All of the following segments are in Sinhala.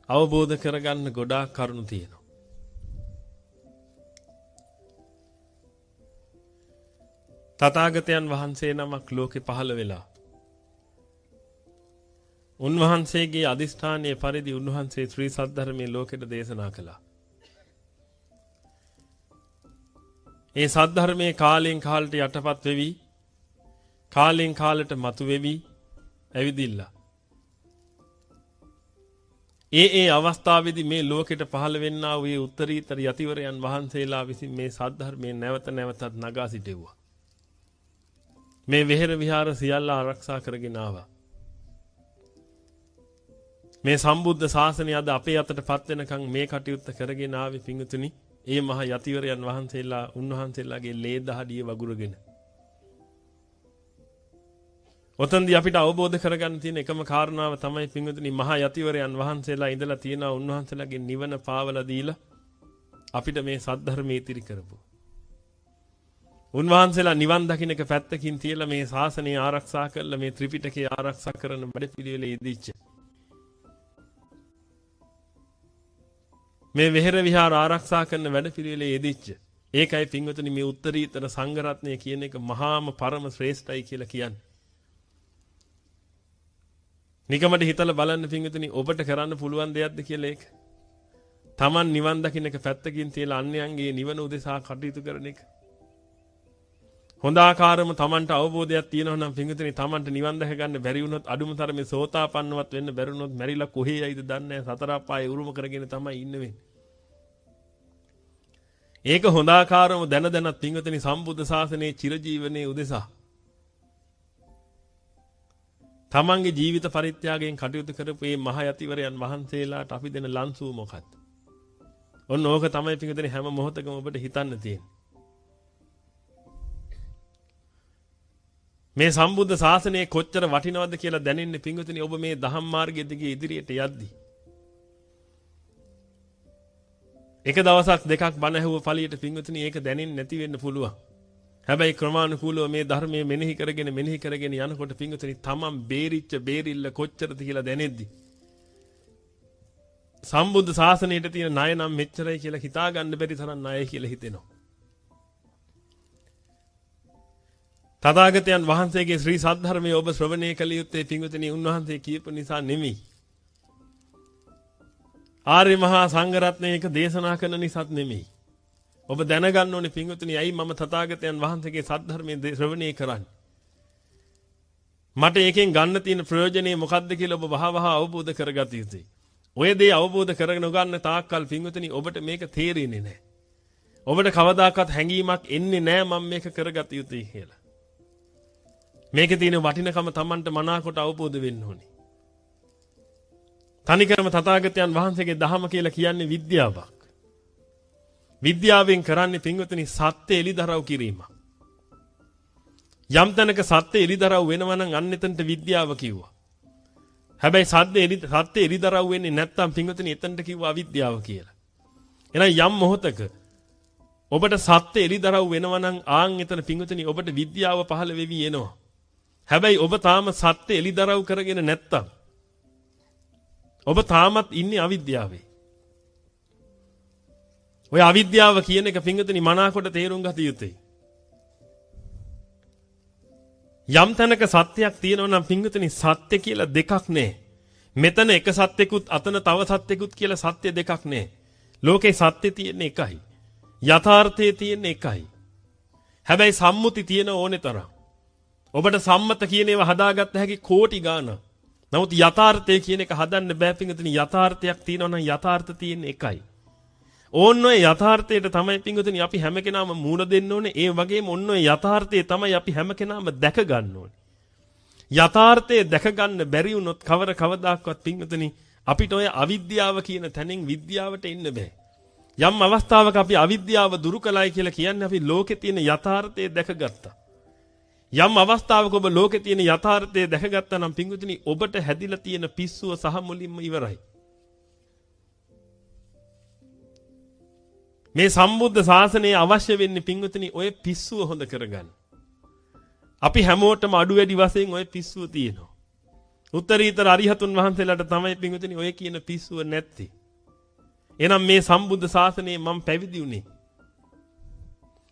අවබෝධ කරගන්න ගොඩාක් කරුණු තියෙනවා. තථාගතයන් වහන්සේ නමක් ලෝකේ පහළ වෙලා උන්වහන්සේගේ අදිෂ්ඨානයේ පරිදි උන්වහන්සේ ශ්‍රී සද්ධර්මයේ ලෝකෙට දේශනා කළා. ඒ සද්ධර්මයේ කාලෙන් කාලට යටපත් වෙවි කාලෙන් කාලට මතු වෙවි ඇවිදිලා. ඒ අවස්ථාවේදී මේ ලෝකෙට පහළ වෙන්නා වූ උත්තරීතර යතිවරයන් වහන්සේලා විසින් මේ සද්ධර්මයේ නැවත නැවතත් නගා සිටෙව්වා. මේ වෙහෙර විහාර සියල්ල ආරක්ෂා කරගෙන ආවා. මේ සම්බුද්ධ ශාසනය අද අපේ අතටපත් වෙනකන් මේ කටයුත්ත කරගෙන ආවේ පිංගුතුනි ඒ මහ යතිවරයන් වහන්සේලා උන්වහන්සේලාගේ ලේ දහඩිය වගුරුගෙන. ඔතනදී අපිට අවබෝධ කරගන්න තියෙන එකම කාරණාව තමයි පිංගුතුනි මහ යතිවරයන් වහන්සේලා ඉඳලා තියෙන උන්වහන්සේලාගේ නිවන පාවලා දීලා අපිට මේ සද්ධර්මයේ ඉතිරි කරපු. උන්වහන්සේලා නිවන් දකින්න එක පැත්තකින් තියලා මේ ශාසනය ආරක්ෂා කරලා මේ ත්‍රිපිටකය ආරක්ෂා කරන වැඩපිළිවෙලේ යෙදිච්ච. මේ වෙහෙර විහාර ආරක්ෂා කරන වැඩපිළිවෙලේ යෙදිච්ච. ඒකයි පින්වතුනි මේ උත්තරීතර සංඝ රත්නය කියන එක මහාම පරම ශ්‍රේෂ්ඨයි කියලා කියන්නේ. නිකමට හිතලා බලන්න පින්වතුනි ඔබට කරන්න පුළුවන් දෙයක්ද කියලා ඒක. Taman නිවන් දකින්න එක පැත්තකින් තියලා අන්‍යයන්ගේ නිවන උදෙසා කටයුතු කරන එක. හොඳ ආකාරම Tamanට අවබෝධයක් තියෙනවා නම් පින්වතුනි Tamanට නිවන් දැක ගන්න බැරි වුණොත් අඩුම තරමේ සෝතාපන්නවත් වෙන්න බැරි වුණොත් මැරිලා කොහේ යයිද දන්නේ නැහැ. සතර අපායේ උරුම කරගෙන තමයි ඉන්න වෙන්නේ. ඒක හොඳ ආකාරම දැනත් පින්වතුනි සම්බුද්ධ ශාසනයේ චිරජීවනයේ උදෙසා තමන්ගේ ජීවිත පරිත්‍යාගයෙන් කටයුතු කරපු මේ මහ යතිවරයන් වහන්සේලාට අපි දෙන ලන්සුව මොකක්ද? ඔන්න ඕක තමයි පින්වතුනි හැම මොහොතකම ඔබට හිතන්න තියෙන්නේ. මේ සම්බුද්ධ ශාසනය කොච්චර වටිනවද කියලා දැනෙන්නේ පින්වතුනි ඔබ මේ දහම් මාර්ගයේ දිගේ ඉදිරියට යද්දී. එක දවසක් දෙකක් බණ ඇහුව ඵලියට පින්වතුනි ඒක දැනෙන්නේ නැති වෙන්න පුළුවන්. හැබැයි ක්‍රමානුකූලව මේ ධර්මයේ මෙනෙහි කරගෙන යනකොට පින්වතුනි තමන් බේරිල්ල කොච්චරද කියලා දැනෙද්දි. සම්බුද්ධ ශාසනයට තියෙන ණය නම් මෙච්චරයි කියලා හිතා ගන්න බැරි තරම් ණය කියලා හිතෙනවා. තථාගතයන් වහන්සේගේ ශ්‍රී සද්ධර්මයේ ඔබ ශ්‍රවණය කළ යුත්තේ පින්වතුනි උන්වහන්සේ කියපු නිසා නෙමෙයි. ආර්ය මහා සංඝ රත්නයක දේශනා කරන නිසාත් නෙමෙයි. ඔබ දැනගන්න ඕනේ පින්වතුනි ඇයි මම තථාගතයන් වහන්සේගේ සද්ධර්මයේ ශ්‍රවණය කරන්නේ? මට ඒකෙන් ගන්න තියෙන ප්‍රයෝජනේ මොකක්ද කියලා ඔබ වහවහ අවබෝධ කරගත යුතුයි. ඔය දේ අවබෝධ කරගෙන ගන්න තාක්කල් පින්වතුනි ඔබට මේක තේරෙන්නේ නැහැ. ඔබට කවදාකවත් හැඟීමක් එන්නේ නැහැ මම මේක කරගත යුතුයි කියලා. මේකේ තියෙන වටිනකම Tamanට මනාකොට අවබෝධ වෙන්න ඕනේ. තනිකරම තථාගතයන් වහන්සේගේ දහම කියලා කියන්නේ විද්‍යාවක්. විද්‍යාවෙන් කරන්නේ පින්වතුනි සත්‍ය එලිදරව් කිරීම. යම් තැනක සත්‍ය එලිදරව් වෙනවා නම් අන්න එතනට විද්‍යාව කිව්වා. හැබැයි සත්‍ය එලිදරව් වෙන්නේ නැත්නම් පින්වතුනි එතනට කිව්වා අවිද්‍යාව කියලා. එහෙනම් යම් මොහොතක ඔබට සත්‍ය එලිදරව් වෙනවා නම් ආන් එතන පින්වතුනි ඔබට විද්‍යාව පහළ වෙවි එනවා. හැබැයි ඔබ තාම සත්‍ය එලිදරව් කරගෙන නැත්තම් ඔබ තාමත් ඉන්නේ අවිද්‍යාවේ. ඔය අවිද්‍යාව කියන එක පින්වතුනි මනාකොට තේරුම් ගත යුතුයි. යම් තැනක සත්‍යයක් තියෙනවා නම් පින්වතුනි සත්‍ය කියලා දෙකක් නෑ. මෙතන එක සත්‍යකුත් අතන තව සත්‍යකුත් කියලා සත්‍ය දෙකක් නෑ. ලෝකේ සත්‍ය තියෙන්නේ එකයි. යථාර්ථයේ තියෙන්නේ එකයි. හැබැයි සම්මුති තියෙන ඕනේ තරම්. ඔබට සම්මත කියන ඒවා හදාගත්ත හැකි කෝටි ගාණක්. නමුත් යථාර්ථය කියන එක හදන්න බෑ පින්වතුනි. යථාර්ථයක් තියෙනවා නම් යථාර්ථ තියෙන්නේ එකයි. ඕන්න ඔය යථාර්ථයට තමයි පින්වතුනි අපි හැම කෙනාම මූණ දෙන්න ඕනේ. ඒ වගේම ඔන්න ඔය යථාර්ථය තමයි අපි හැම කෙනාම දැක ගන්න ඕනේ. යථාර්ථය දැක ගන්න බැරි වුණොත් කවදාකවත් පින්වතුනි අපිට ඔය අවිද්‍යාව කියන තැනින් විද්‍යාවට එන්න බෑ. යම් අවස්ථාවක අපි අවිද්‍යාව දුරු කළයි කියලා කියන්නේ අපි ලෝකේ තියෙන යථාර්ථය දැකගත්තා. යම් අවස්ථාවක ඔබ ලෝකේ තියෙන යථාර්ථය දැකගත්තා නම් පින්වතුනි ඔබට හැදිලා තියෙන පිස්සුව සහ මුලින්ම ඉවරයි. මේ සම්බුද්ධ ශාසනයේ අවශ්‍ය වෙන්නේ පින්වතුනි ඔය පිස්සුව හොඳ කරගන්න. අපි හැමෝටම අඩු වැඩි වශයෙන් ඔය පිස්සුව තියෙනවා. උත්තරීතර අරිහතුන් වහන්සේලාට තමයි පිංගුතුනි ඔය කියන පිස්සුව නැත්තේ. එහෙනම් මේ සම්බුද්ධ ශාසනයේ මම පැවිදි වුණේ.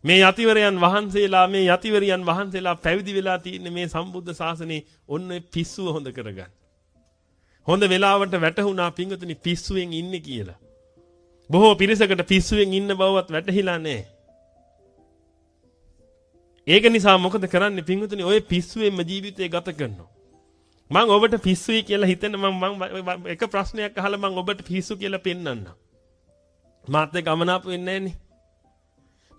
මේ යතිවරයන් වහන්සේලා පැවිදි වෙලා තියෙන්නේ මේ සම්බුද්ධ ශාසනයේ ඔන්න පිස්සුව හොඳ කරගන්න. හොඳ වෙලාවට වැටහුණා පිංගුතුනි පිස්සුවෙන් ඉන්නේ කියලා. බොහෝ පිරිසකට පිස්සුවෙන් ඉන්න බවවත් වැටහිලා නැහැ. ඒක නිසා මොකද කරන්නේ පිංගුතුනි ඔය පිස්සුවෙන්ම ජීවිතේ ගත කරනවා. මම ඔබට පිස්සුයි කියලා හිතෙන මම එක ප්‍රශ්නයක් අහලා මම ඔබට පිස්සු කියලා පෙන්නන්නම්. මාත් එක්ක අමනාප වෙන්නේ නැහනේ.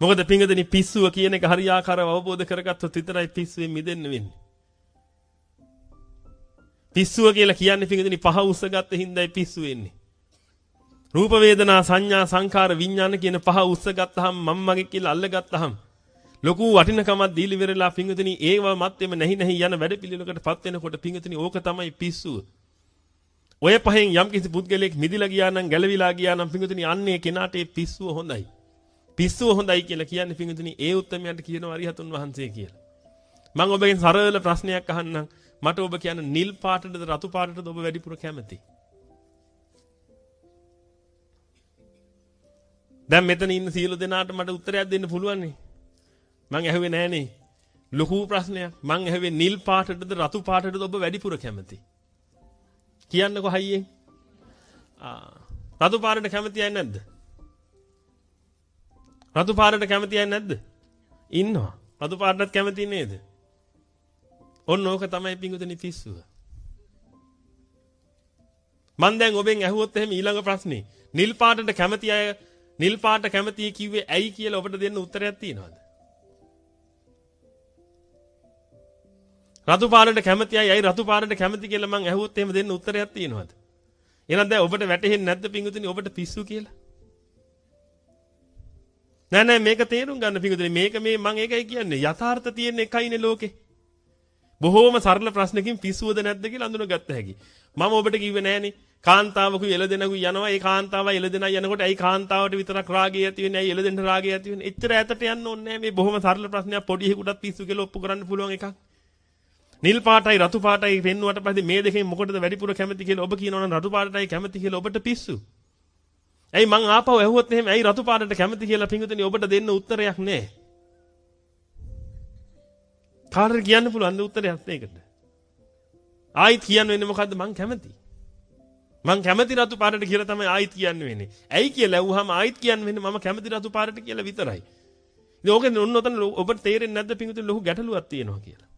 මොකද පිංගුතුනි පිස්සුව කියන එක හරියාකාරව අවබෝධ කරගත්තොත් විතරයි පිස්සුවෙන් මිදෙන්න වෙන්නේ. පිස්සුව කියලා කියන්නේ පිංගුතුනි පහ උස්සගත්ත හින්දායි පිස්සු වෙන්නේ. රූප වේදනා සංඥා සංඛාර විඥාන කියන පහ උස්සගත්තාම මම මගේ කියලා අල්ලගත්තාම ලොකු වටිනකමක් දීලි වෙරලා පිංගුතුනි ඒව මැත්තේම නැහි යන වැඩ පිළිවෙලකටපත් වෙනකොට පිංගුතුනි ඕක තමයි පිස්සුව. ඔය පහෙන් යම් කිසි පුද්ගලයෙක් මිදිලා ගියා නම් ගැලවිලා ගියා නම් පිංගුතුනි අන්නේ කෙනාට ඒ පිස්සුව හොඳයි. පිස්සුව හොඳයි කියලා කියන්නේ පිංගුතුනි ඒ උත්තමයන්ට කියනවා අරිහතුන් වහන්සේ කියලා. මම ඔබගෙන් සරල ප්‍රශ්නයක් අහන්නම්. මට ඔබ කියන නිල් පාටටද රතු පාටටද ඔබ වැඩිපුර කැමති? දැන් මෙතන ඉන්න සියලු දෙනාට මට උත්තරයක් දෙන්න පුළුවන් නේ. මං ඇහුවේ නෑනේ. ලොකු ප්‍රශ්නයක්. මං ඇහුවේ නිල් පාටටද රතු පාටටද ඔබ වැඩිපුර කැමති? කියන්නකෝ හයියෙන්. රතු පාටට කැමති අය නැද්ද? රතු පාටට කැමති අය නැද්ද? ඉන්නවා. රතු පාටටත් කැමති නේද? ඔන්න ඕක තමයි පිංගුතුනි පිස්සුව. මං දැන් ඔබෙන් ඇහුවොත් එහෙම ඊළඟ ප්‍රශ්නේ නිල් පාටට කැමති අය නිල් පාට කැමති කිව්වේ ඇයි කියලා ඔබට දෙන්න උත්තරයක් තියෙනවද? රතු පාටට කැමති අය ඇයි රතු පාටට කැමති කියලා මං ඇහුවොත් එහෙම දෙන්න උත්තරයක් තියෙනවද? එහෙනම් දැන් ඔබට වැටහෙන්නේ නැද්ද පිංගුතුනි ඔබට පිස්සු කියලා? නෑ මේක තේරුම් ගන්න පිංගුතුනි මේක මේ මං ඒකයි කියන්නේ යථාර්ථ තියෙන එකයිනේ ලෝකේ. බොහෝම සරල ප්‍රශ්නකින් පිස්සුවද නැද්ද කියලා අඳුනගත්ත හැකි. මම ඔබට කිව්වේ නෑනේ කාන්තාවකු එළදෙනකු යනවා ඒ කාන්තාව එළදෙනා යනකොට ඇයි කාන්තාවට විතරක් රාගය ඇති වෙන්නේ ඇයි එළදෙන්න රාගය ඇති වෙන්නේ එච්චර ඈතට යන්න ඕනේ නෑ මේ බොහොම සරල ප්‍රශ්නයක් පොඩි එකෙකුටත් පිස්සු කියලා ඔප්පු කරන්න පුළුවන් එකක්. නිල් පාටයි රතු පාටයි පෙන්නුවට පස්සේ මේ දෙකෙන් මොකටද වැඩිපුර කැමති කියලා ඔබ කියනවා නම් රතු පාටයි කැමති කියලා ඔබට පිස්සු. ඇයි මං ආපහු ඇහුවොත් එහෙම ඇයි රතු පාටට කැමති කියලා පිංගුතුනි ඔබට දෙන්න උත්තරයක් නෑ. කාටද කියන්න පුළුවන් උත්තරයක් මේකට? ආයිත් කියන්න වෙන්නේ මොකද්ද මං කැමති. මං කැමති රතු පාටට කියලා තමයි ආයිත් කියන්න වෙන්නේ. ඇයි කියලා ඇහුවාම ආයිත් කියන්න වෙන්නේ මම කැමති රතු පාටට කියලා විතරයි. ඉතින් ඕකෙන් ඔන්න ඔතන ඔබට තේරෙන්නේ නැද්ද පිංගුතුනි ලොකු ගැටලුවක් තියෙනවා කියලා.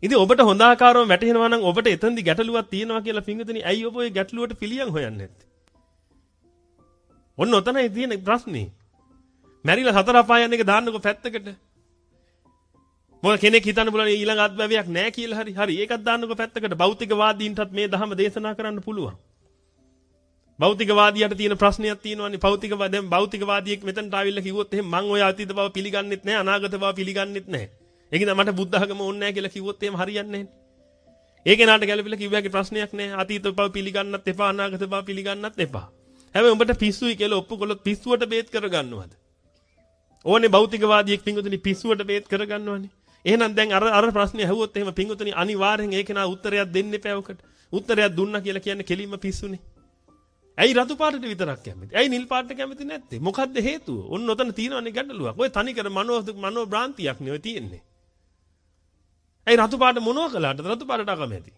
ඉතින් ඔබට හොඳ ආකාරව වැටහෙනවා නම් ඔබට එතනදි ගැටලුවක් තියෙනවා කියලා පිංගුතුනි ඇයි ඔබ ওই ගැටලුවට පිළියම් හොයන්නේ නැත්තේ? ඔන්න ඔතනයි තියෙන ප්‍රශ්නේ. මැරිලා සතර අපායන් එක දාන්නකො පැත්තකට. මොකද කෙනෙක් හිතන්න බුණා ඊළඟ අත්භවයක් නැහැ කියලා හරි ඒකත් දාන්නකො පැත්තකට. භෞතිකවාදීන්ටත් මේ ධහම දේශනා කරන්න පුළුවන්. භෞතිකවාදියාට තියෙන ප්‍රශ්නයක් තියෙනවානේ. දැන් භෞතිකවාදියෙක් මෙතනට ආවිල්ලා කිව්වොත් එහෙනම් මං ඔය අතීත බව පිළිගන්නෙත් නැහැ අනාගත බව පිළිගන්නෙත් නැහැ. ඒකින්ද මට බුද්ධ ධර්ම ඕනේ නැහැ කියලා කිව්වොත් එහෙම හරියන්නේ නැහැ. ඒ කෙනාට ගැළපෙලා කිව්වාගේ ප්‍රශ්නයක් නැහැ. අතීත බව පිළිගන්නත් එපා අනාගත බව පිළිගන්නත් එපා. හැබැයි උඹට පිස්සුයි කියලා ඔප්පු කළොත් පිස්සුවට බේත් කරගන්නවද? ඕනේ භෞතිකවාදියෙක් පිංගුතුනි පිස්සුවට බේත් කරගන්නවනේ. එහෙනම් දැන් අර ප්‍රශ්නේ ඇහුවොත් එහෙම පිංගුතුනි අනිවාර්යෙන් ඒක නා උත්තරයක් දෙන්න එපා උකට. උත්තරයක් දුන්නා කියලා කියන්නේ කෙලින්ම පිස්සුනේ. ඇයි රතු පාටට විතරක් කැමති? ඇයි නිල් පාටට කැමති නැත්තේ? මොකද්ද හේතුව? ඔන්න ඔතන තියෙනවනේ ගැටලුවක්. ඔය තනිකර මනෝ භ්‍රාන්තියක් නේ ඔය තියෙන්නේ. ඇයි රතු පාට මොනවා කළාට රතු පාටට අකමැති?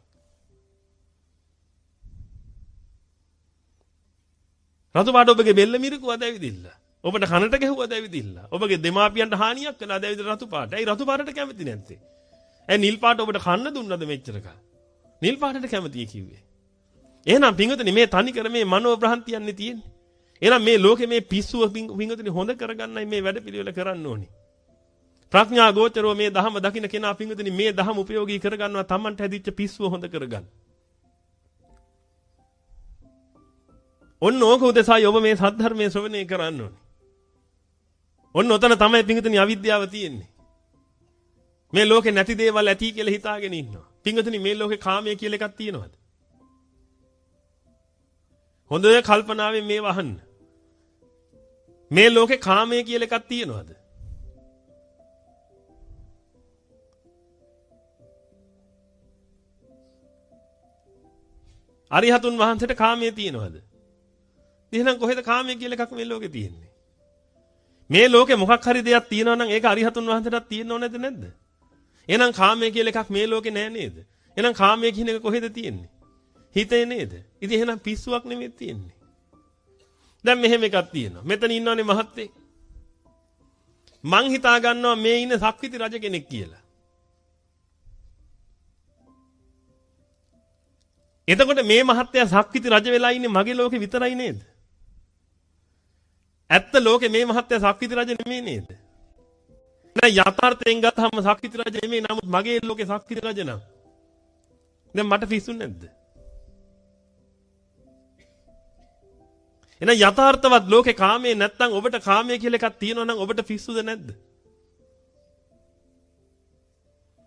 රතු පාට ඔබගේ බෙල්ල මිරිකුවද ඇවිදින්න? ඔබට කනට ගැහුවද ඇවිදින්න? ඔබගේ දෙමාපියන්ට හානියක් කළාද ඇවිදින්න රතු පාට? ඇයි රතු පාටට කැමති නැත්තේ? ඇයි නිල් පාට ඔබට කන්න දුන්නද මෙච්චර කල්? නිල් පාටට කැමතියි කිව්වේ. එහෙනම් පිංගුතුනි මේ තනිකර මේ මනෝ භ්‍රාන්තියන්නේ තියෙන්නේ. එහෙනම් මේ ලෝකේ මේ පිස්සුව පිංගුතුනි හොඳ කරගන්නයි මේ වැඩ පිළිවෙල කරන්න ඕනේ. ප්‍රඥා ගෝචරව මේ ධහම දකින්න කෙනා පිංගුතුනි මේ ධහම උපයෝගී කරගන්නවා Tamanට හැදිච්ච පිස්සුව හොඳ කරගන්න. ඔන්න ඕක උදෙසායි ඔබ මේ සද්ධර්මයේ ශ්‍රවණය කරන්න ඕනේ. ඔන්න ඔතන තමයි පිංගුතුනි අවිද්‍යාව තියෙන්නේ. මේ ලෝකේ නැති දේවල් ඇති කියලා හිතාගෙන ඉන්නවා. පිංගුතුනි මේ ලෝකේ කාමයේ කියලා එකක් තියෙනවද? හොඳ කල්පනාවෙන් මේ වහන්න. මේ ලෝකේ කාමයේ කියලා එකක් තියෙනවද? අරිහතුන් වහන්සේට කාමයේ තියෙනවද? එහෙනම් කොහෙද කාමයේ කියලා එකක් මේ ලෝකේ තියෙන්නේ? මේ ලෝකේ මොකක් හරි දෙයක් තියෙනවා නම් ඒක අරිහතුන් වහන්සේටත් තියෙනව නැද්ද? එහෙනම් කාමයේ කියලා එකක් මේ ලෝකේ නෑ නේද? එහෙනම් කාමයේ කියන එක කොහෙද තියෙන්නේ? හිතේ නේද? ඉතින් එහෙනම් පිස්සුවක් නෙමෙයි තියෙන්නේ. දැන් මෙහෙම එකක් තියෙනවා. මෙතන ඉන්නවනේ මහත්තයෙක්. මං හිතා ගන්නවා මේ ඉන්න සක්විති රජ කෙනෙක් කියලා. එතකොට මේ මහත්තයා සක්විති රජ වෙලා ඉන්නේ මගේ ලෝකේ විතරයි නේද? ඇත්ත ලෝකේ මේ මහත්තයා සක්විති රජ නෙමෙයි නේද? නෑ යථාර්ථයෙන් ගත්තම සක්විති රජ නෙමෙයි. නමුත් මගේ ලෝකේ සක්විති රජ නම්. දැන් මට පිස්සුන්නේ නැද්ද? එහෙනම් යථාර්ථවත් ලෝකේ කාමයේ නැත්තම් ඔබට කාමයේ කියලා එකක් තියෙනවා නම් ඔබට පිස්සුද නැද්ද?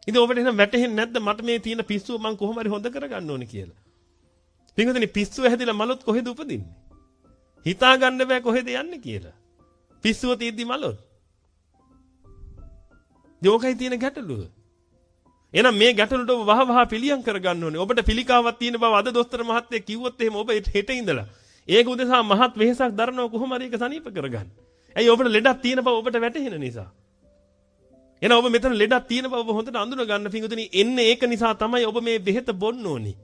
ඉතින් ඔබට එහෙනම් වැටහෙන්නේ නැද්ද මට මේ තියෙන පිස්සුව මං කොහොම හරි හොඳ කරගන්න ඕනේ කියලා? පින්වතුනි පිස්සුව හැදිලා මලොත් කොහෙද උපදින්නේ? හිතා ගන්න බෑ කොහෙද යන්නේ කියලා. පිස්සුව තියෙද්දි මලොත්. යෝගයි තියෙන ගැටලුව. එහෙනම් මේ ගැටලුවට ඔබ වහ පිළියම් කරගන්න ඕනේ. ඔබට පිළිකාවක් තියෙන බව අද දොස්තර මහත්තයෙක් කිව්වොත් එහෙම ඔබ හෙට ඉඳලා ඒක උදෙසා මහත් වෙහෙසක් දරනව කොහොම හරි ඒක සනීප කරගන්න. ඇයි ඔබට ලෙඩක් තියෙන බව ඔබට වැටහෙන නිසා. එහෙනම් ඔබ මෙතන ලෙඩක් තියෙන බව ඔබ හොඳට අඳුන ගන්න පිංගුතුනි එන්නේ ඒක නිසා තමයි ඔබ මේ බෙහෙත බොන්න ඕනේ.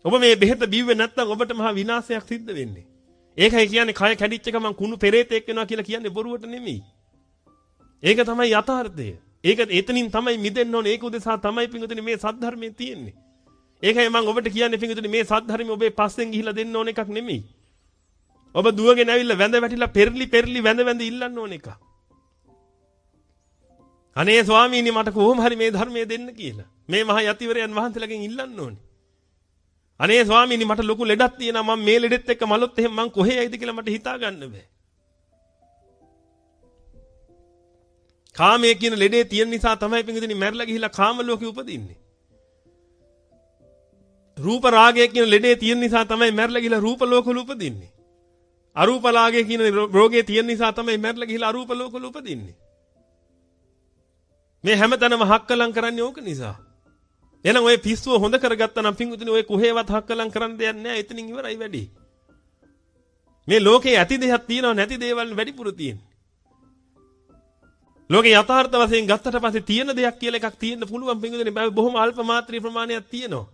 ඔබ මේ බෙහෙත බිව්වේ නැත්නම් ඔබට මහා විනාශයක් සිද්ධ වෙන්නේ. ඒකයි කියන්නේ කය කැඩිච්ච ගමන් කුණු පෙරේතෙක් වෙනවා කියලා කියන්නේ බොරුවට නෙමෙයි. ඒක තමයි යථාර්ථය. ඒක එතනින් තමයි මිදෙන්න ඕනේ. ඒක උදෙසා තමයි පිංගුතුනි මේ සද්ධර්මයේ තියෙන්නේ. ඒකයි මම ඔබට කියන්නේ පිංගුතුනි මේ සද්ධර්මයේ ඔබේ පස්සෙන් ගිහිලා දෙන්න ඕන එකක් නෙමෙයි. ඔබ දුවගෙන ඇවිල්ලා වැඳ වැටිලා පෙරලි වැඳ ඉල්ලන්න ඕන එකක්. අනේ ස්වාමීනි මට කොහොම හරි මේ ධර්මයේ දෙන්න කියලා. මේ මහා යතිවරයන් වහන්සේලාගෙන් ඉල්ලන්න ඕනේ. අනේ ස්වාමීනි මට ලොකු ලෙඩක් තියෙනවා මම මේ ලෙඩෙත් එක්ක මලොත් එහෙම මං කොහේ යයිද කියලා මට හිතා ගන්න බෑ. කාමයේ කියන ලෙඩේ තියෙන නිසා තමයි පිංගුතුනි මැරිලා ගිහිලා කාම ලෝකෙ උපදින්නේ. රූප රාගය කියන ලෙඩේ තියෙන නිසා තමයි මැරිලා ගිහිලා රූප ලෝකවල උපදින්නේ. අරූප රාගය කියන රෝගේ තියෙන නිසා තමයි මැරිලා ගිහිලා අරූප ලෝකවල උපදින්නේ. මේ හැමතැනම හක්කලම් කරන්නේ ඕක නිසා. එහෙනම් ඔය පිස්සුව හොඳ කරගත්තා නම් පිංගුතුනි ඔය කොහෙවත් හක්කලම් කරන්න දෙයක් නැහැ. එතනින් ඉවරයි වැඩි. මේ ලෝකේ ඇති දෙයක් තියෙනවා නැති දේවල් වැඩිපුර තියෙන්නේ. ලෝකේ යථාර්ථ වශයෙන් ගත්තට පස්සේ තියෙන දෙයක් කියලා එකක් තියෙන්න පුළුවන් පිංගුතුනි. බොහොම අල්ප මාත්‍රී ප්‍රමාණයක් තියෙනවා.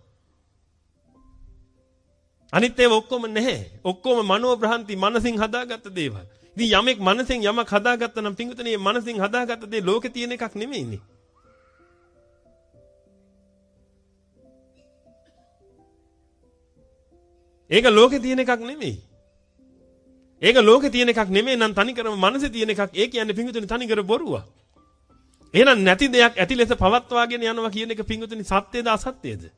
අනිත් ඒවා ඔක්කොම නැහැ. ඔක්කොම මනෝ බ්‍රහන්ති මනසින් හදාගත්ත දේවල්. ඉතින් යමෙක් මනසෙන් යමක් හදාගත්තා නම් පිංගුතුනි මේ මනසින් හදාගත්ත දේ ලෝකේ තියෙන එකක් නෙමෙයිනේ. ඒක ලෝකේ තියෙන එකක් නෙමෙයි. ඒක ලෝකේ තියෙන එකක් නෙමෙයි නම් තනිකරම මනසේ තියෙන එකක්. ඒ කියන්නේ පිංගුතුනි තනිකර බොරුවක්. එහෙනම් නැති දෙයක් ඇති ලෙස පවත්වාගෙන යනවා කියන එක පිංගුතුනි සත්‍යද අසත්‍යද?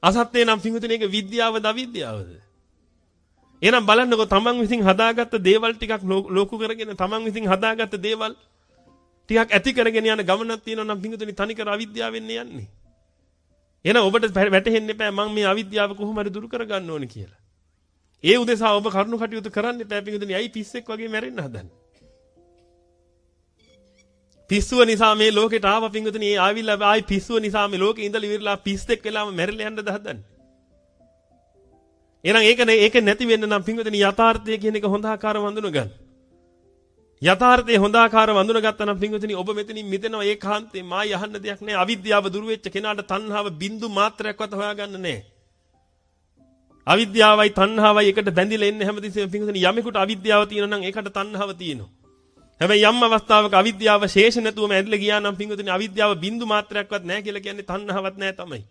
අසත්‍ය නම් පිංගුතුනි ඒක විද්‍යාවද අවිද්‍යාවද? එහෙනම් බලන්නකෝ තමන් විසින් හදාගත්ත දේවල් ටිකක් ලෝකු කරගෙන තමන් විසින් හදාගත්ත දේවල් ටිකක් ඇති කරගෙන යන ගමනක් තියෙනවා නම් පිංගුතුනි තනිකර අවිද්‍යාවෙන් යන්නේ. එහෙනම් ඔබට වැටහෙන්න එපා මම මේ අවිද්‍යාව කොහොම හරි දුරු කරගන්න ඕනේ කියලා. ඒ උදෙසා ඔබ කරුණු කටයුතු කරන්න එපා පිංගුතුනි. ඇයි පිස්සෙක් වගේ මැරෙන්න හදන්නේ? පිස්සුව නිසා මේ ලෝකෙට ආව පිංගුතුනි. ඒ ආවිල්ලා ආයි පිස්සුව නිසා මේ ලෝකේ ඉඳලා ඉවරලා පිස්සෙක් වෙලාම මැරිලා යන්නද හදන්නේ? එහෙනම් ඒක නැති වෙන්න නම් පිංගුතුනි යථාර්ථය කියන එක හොඳ ආකාරව හඳුන ගන්න. යථාර්ථය හොඳ ආකාරව හඳුනගත්තා නම් පිංගුතුනි ඔබ මෙතනින් මිදෙනවා ඒකාන්තයෙන්. මායි අහන්න දෙයක් නැහැ. අවිද්‍යාව දුරු වෙච්ච කෙනාට තණ්හාව බින්දු මාත්‍රයක්වත් හොයාගන්න නැහැ. අවිද්‍යාවයි තණ්හාවයි එකට බැඳිලා ඉන්න හැමතිස්සෙම පිංගුතුනි යමෙකුට අවිද්‍යාව තියෙනවා නම් ඒකට තණ්හාව තියෙනවා. හැබැයි යම් අවස්ථාවක අවිද්‍යාව ශේෂ නැතුවම ඇදලා ගියා නම් පිංගුතුනි අවිද්‍යාව බින්දු මාත්‍රයක්වත් නැහැ කියලා කියන්නේ තණ්හාවක් නැහැ තමයි.